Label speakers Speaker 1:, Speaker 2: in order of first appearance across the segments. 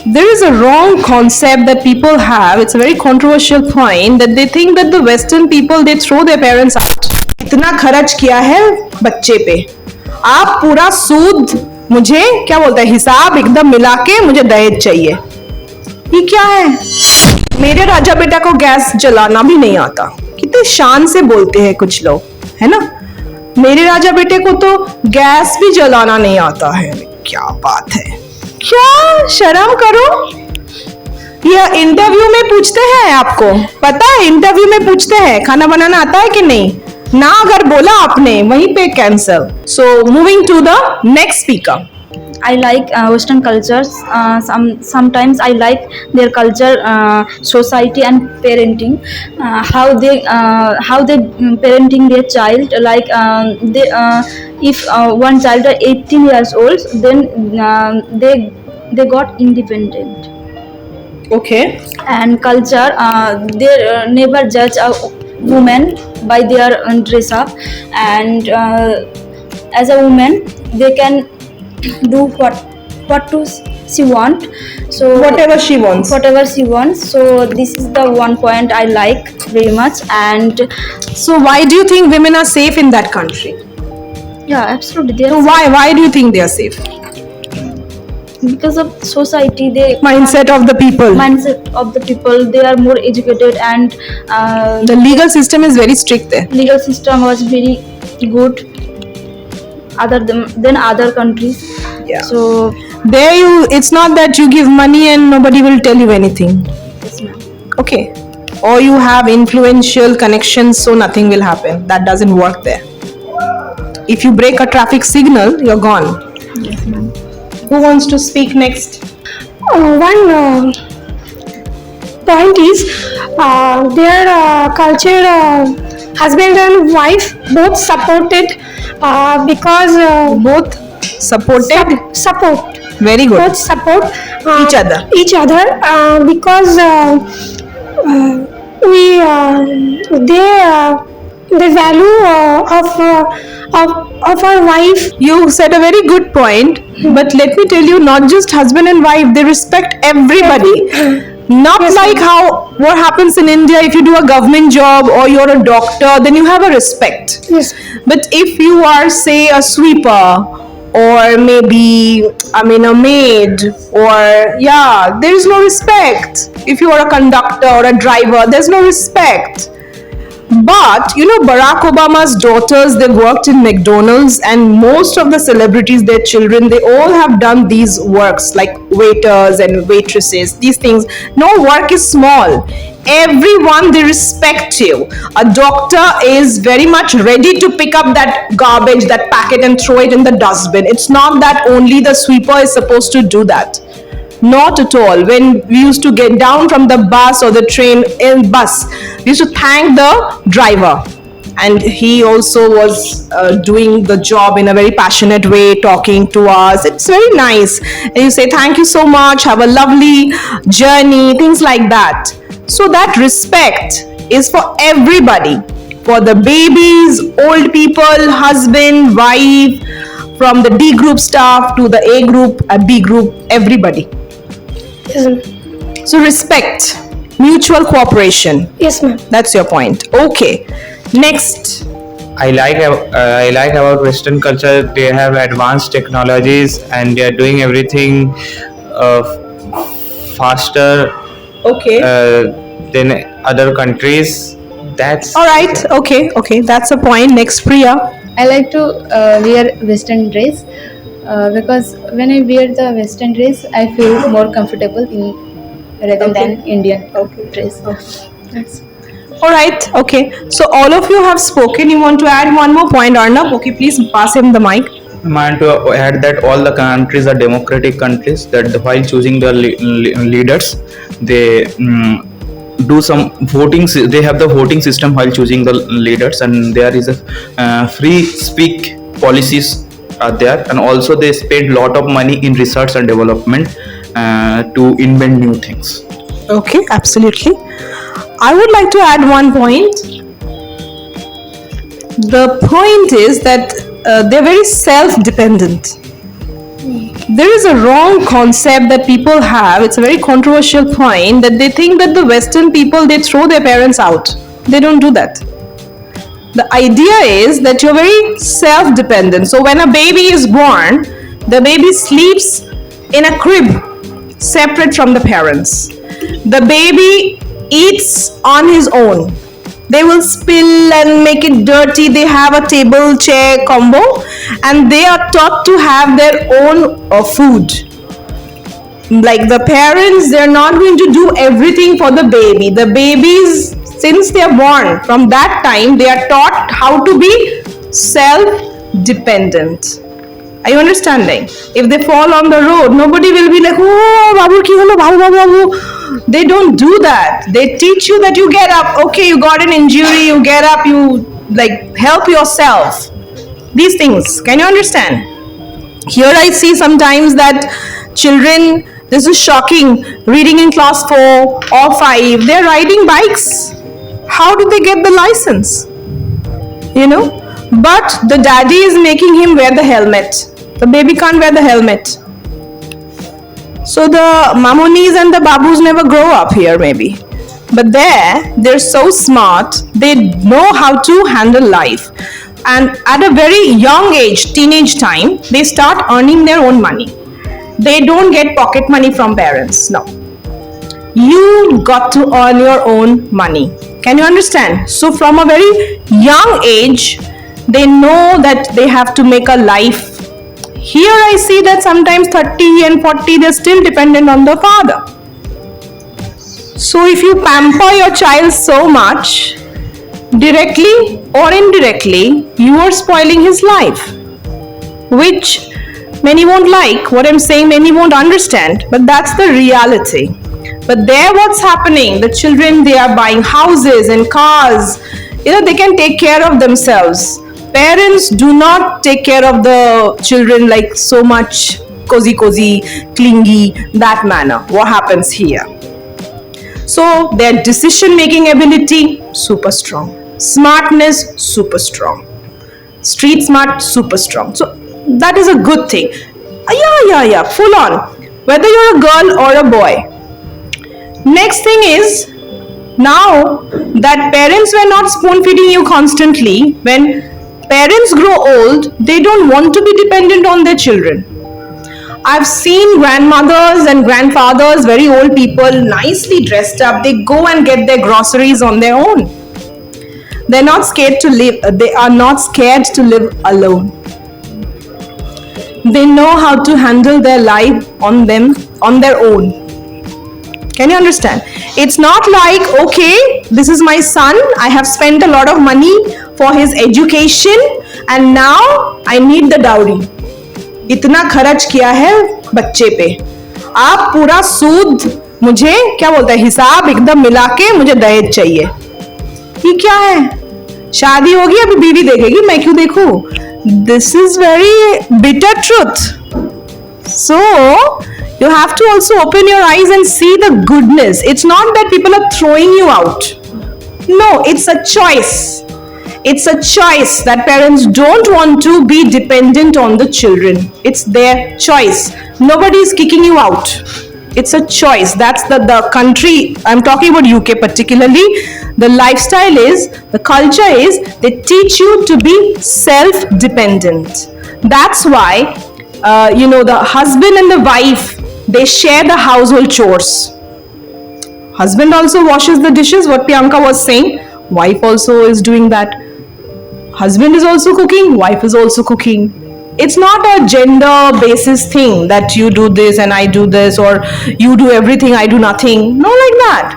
Speaker 1: There is a wrong concept that people have. It's a very controversial point that they think that the Western people they throw their parents out. इतना खर्च किया है बच्चे पे, आप पूरा सूद मुझे क्या बोलते हैं हिसाब एकदम मिला के मुझे दहेज चाहिए। ये क्या है? मेरे राजा बेटा को गैस जलाना भी नहीं आता। कितने शान से बोलते हैं कुछ लोग, है ना? मेरे राजा बेटे को तो गैस भी जलाना नहीं आता है। क्या बात है, क्या शर्म करो। यह इंटरव्यू में पूछते हैं, आपको पता है इंटरव्यू में पूछते हैं खाना बनाना आता है कि नहीं, ना अगर बोला आपने वहीं पे cancel. So moving to the next speaker.
Speaker 2: I like Western cultures. Sometimes I like their culture, society, and parenting. How they parenting their child. Like if one child are 18 years old, then they got independent.
Speaker 1: Okay.
Speaker 2: And culture, they never judge a woman by their dress up, and as a woman they can do what she want, so
Speaker 1: Whatever she wants.
Speaker 2: So this is the one point I like very much. And
Speaker 1: So why do you think women are safe in that country?
Speaker 2: yeah, absolutely,
Speaker 1: So why do you think they are safe?
Speaker 2: because of society,
Speaker 1: Mindset of the people.
Speaker 2: They are more educated, and
Speaker 1: The legal system is very strict there.
Speaker 2: legal system was very good than other countries.
Speaker 1: Yeah.
Speaker 2: So
Speaker 1: There it's not that you give money and nobody will tell you anything.
Speaker 2: yes, ma'am.
Speaker 1: Okay. Or you have influential connections so nothing will happen. That doesn't work there. If you break a traffic signal, you're gone.
Speaker 2: Yes, ma'am.
Speaker 1: Who wants to speak next?
Speaker 3: One point is their culture, husband and wife both supported because
Speaker 1: Both supported?
Speaker 3: support
Speaker 1: Very good.
Speaker 3: both support
Speaker 1: Each other.
Speaker 3: because we the value of our wife.
Speaker 1: You said a very good point, but let me tell you, not just husband and wife, they respect everybody. Not
Speaker 3: Yes,
Speaker 1: like
Speaker 3: ma'am.
Speaker 1: how what happens in India, if you do a government job or you're a doctor, then you have a respect.
Speaker 3: Yes.
Speaker 1: But if you are, say, a sweeper, or maybe, a maid, or, yeah, there is no respect. If you are a conductor or a driver, there's no respect. But Barack Obama's daughters, they worked in McDonald's, and most of the celebrities, their children, they all have done these works like waiters and waitresses, these things. No work is small. Everyone, they respect you. A doctor is very much ready to pick up that garbage, that packet, and throw it in the dustbin. It's not that only the sweeper is supposed to do that. Not at all. When we used to get down from the bus or the train in bus, we used to thank the driver. And he also was doing the job in a very passionate way, talking to us. It's very nice. And you say, thank you so much, have a lovely journey, things like that. So that respect is for everybody. For the babies, old people, husband, wife, from the D group staff to the A group, B group, everybody.
Speaker 3: Yes, ma'am.
Speaker 1: So respect, mutual cooperation.
Speaker 3: Yes, ma'am.
Speaker 1: That's your point. Okay. Next.
Speaker 4: I like about Western culture. They have advanced technologies and they are doing everything faster
Speaker 1: Okay.
Speaker 4: than other countries. That's
Speaker 1: All right. Okay. Okay. That's a point. Next, Priya.
Speaker 5: I like to wear Western dress because when I wear the Western dress, I feel more comfortable rather than Indian dress. That's
Speaker 1: All right. Okay. So all of you have spoken. You want to add one more point, Arnab? Okay. Please pass him the mic.
Speaker 4: I want to add that all the countries are democratic countries. That while choosing the leaders, they do some voting. They have the voting system while choosing the leaders, and there is a free speak policies are there, and also they spend lot of money in research and development to invent new things.
Speaker 1: Okay. Absolutely. I would like to add one point. The point is that they're very self-dependent. there is a wrong concept that people have. It's a very controversial point that they think that the Western people, they throw their parents out. They don't do that. The idea is that you're very self-dependent. So when a baby is born, the baby sleeps in a crib separate from the parents. The baby eats on his own. They will spill and make it dirty. They have a table chair combo and they are taught to have their own food. Like the parents, they're not going to do everything for the baby. The babies, since they are born, from that time, they are taught how to be self-dependent. Are you understanding? If they fall on the road, nobody will be like, oh, babu, ki holo, babu, babu, babu. They don't do that. They teach you that you get up. Okay, you got an injury, you get up, you like help yourself. These things. Can you understand? Here I see sometimes that children, this is shocking, reading in class 4 or 5, they're riding bikes. How do they get the license? You know? But the daddy is making him wear the helmet. The baby can't wear the helmet. So the mamonis and the babus never grow up here maybe. But there, they're so smart, they know how to handle life. And at a very young age, teenage time, they start earning their own money. They don't get pocket money from parents, no. You got to earn your own money. Can you understand? So from a very young age, they know that they have to make a life. Here I see that sometimes 30 and 40, they're still dependent on the father. So if you pamper your child so much, directly or indirectly, you are spoiling his life. Which many won't like. What I'm saying, many won't understand. But that's the reality. But there what's happening, the children, they are buying houses and cars. You know, they can take care of themselves. Parents do not take care of the children like so much cozy, clingy, that manner. What happens here? So their decision making ability, super strong. Smartness, super strong. Street smart, super strong. So that is a good thing. Yeah, full on. Whether you're a girl or a boy. Next thing is, now that parents were not spoon feeding you constantly, when parents grow old, they don't want to be dependent on their children. I've seen grandmothers and grandfathers, very old people, nicely dressed up. They go and get their groceries on their own. They're not scared to live. They are not scared to live alone. They know how to handle their life on their own. Can you understand? It's not like, okay, this is my son, I have spent a lot of money for his education and now I need the dowry. इतना खर्च किया है बच्चे पे, आप पूरा सूद मुझे क्या बोलते हैं हिसाब एकदम मिला के मुझे दहेज चाहिए. ये क्या है? शादी होगी अभी बीवी देखेगी, मैं क्यों देखूं? This is very bitter truth. So you have to also open your eyes and see the goodness. It's not that people are throwing you out. No, it's a choice. It's a choice that parents don't want to be dependent on the children. It's their choice. Nobody is kicking you out. It's a choice. That's the country. I'm talking about UK particularly. The lifestyle is, the culture is, they teach you to be self-dependent. That's why, the husband and the wife, they share the household chores. Husband also washes the dishes, what Priyanka was saying. Wife also is doing that. Husband is also cooking, wife is also cooking. It's not a gender basis thing that you do this and I do this, or you do everything, I do nothing. No, like that.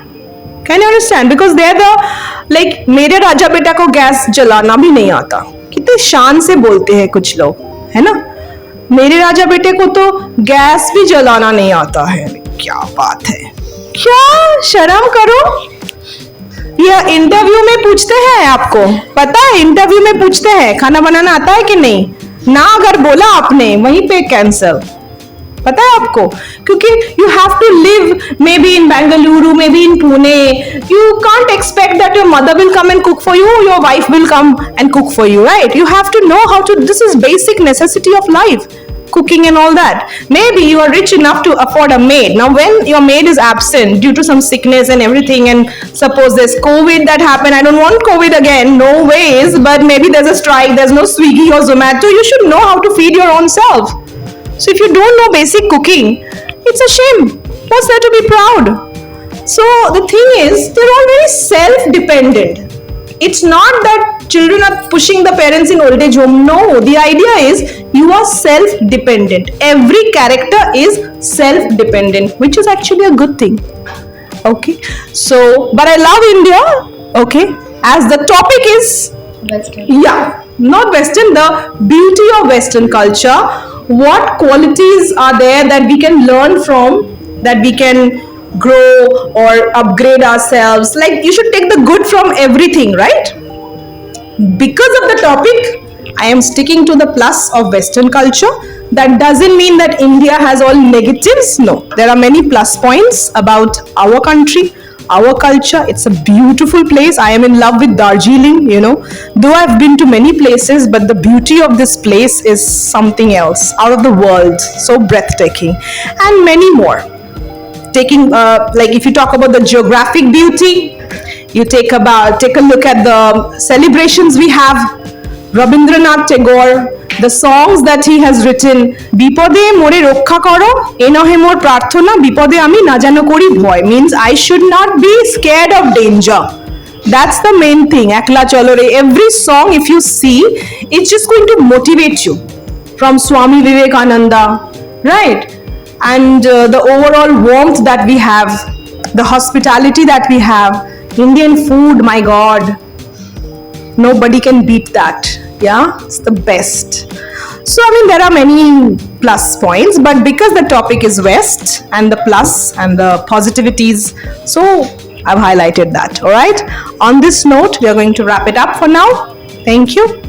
Speaker 1: Can you understand? Because they're like, मेरे राजा बेटा को gas जलाना भी नहीं आता. कितने शान से बोलते हैं कुछ लोग, है ना? मेरे राजा बेटे को तो गैस भी जलाना नहीं आता है. क्या बात है? क्या शर्म करो. यह इंटरव्यू में पूछते हैं आपको, पता है इंटरव्यू में पूछते हैं खाना बनाना आता है कि नहीं, ना अगर बोला आपने वहीं पे कैंसल. पता है आपको, क्योंकि you have to live maybe in Bengaluru, maybe in Pune. You can't expect that your mother will come and cook for you, your wife will come and cook for you, right? You have to know how to, this is basic necessity of life. cooking and all that. Maybe you are rich enough to afford a maid. Now, when your maid is absent due to some sickness and everything, and suppose there's COVID that happened, I don't want COVID again, no ways, but maybe there's a strike, there's no Swiggy or Zomato, you should know how to feed your own self. So if you don't know basic cooking, it's a shame. What's there to be proud? So the thing is, they're all very self-dependent. It's not that children are pushing the parents in old age home. No, the idea is you are self-dependent. Every character is self-dependent, which is actually a good thing. Okay, so but I love India. Okay, as the topic is
Speaker 5: Western.
Speaker 1: yeah, not Western, the beauty of Western culture. What qualities are there that we can learn from, that we can grow or upgrade ourselves? Like, you should take the good from everything, right? Because of the topic, I am sticking to the plus of Western culture. That doesn't mean that India has all negatives. No, there are many plus points about our country, our culture. It's a beautiful place. I am in love with Darjeeling, you know. Though I've been to many places, but the beauty of this place is something else, out of the world. So breathtaking. And many more. Taking, like if you talk about the geographic beauty, you take a look at the celebrations we have. Rabindranath Tagore, the songs that he has written, Bipode more rokkha koro, enohe mor prarthona, bipode ami na jano kori bhoy, means I should not be scared of danger. That's the main thing. Ekla chalo re. Every song, if you see, it's just going to motivate you. From Swami Vivekananda, right? And the overall warmth that we have, the hospitality that we have, Indian food, my God, nobody can beat that. Yeah, it's the best. So I mean, there are many plus points, but because the topic is West and the plus and the positivities, so I've highlighted that. All right, on this note, we are going to wrap it up for now. Thank you.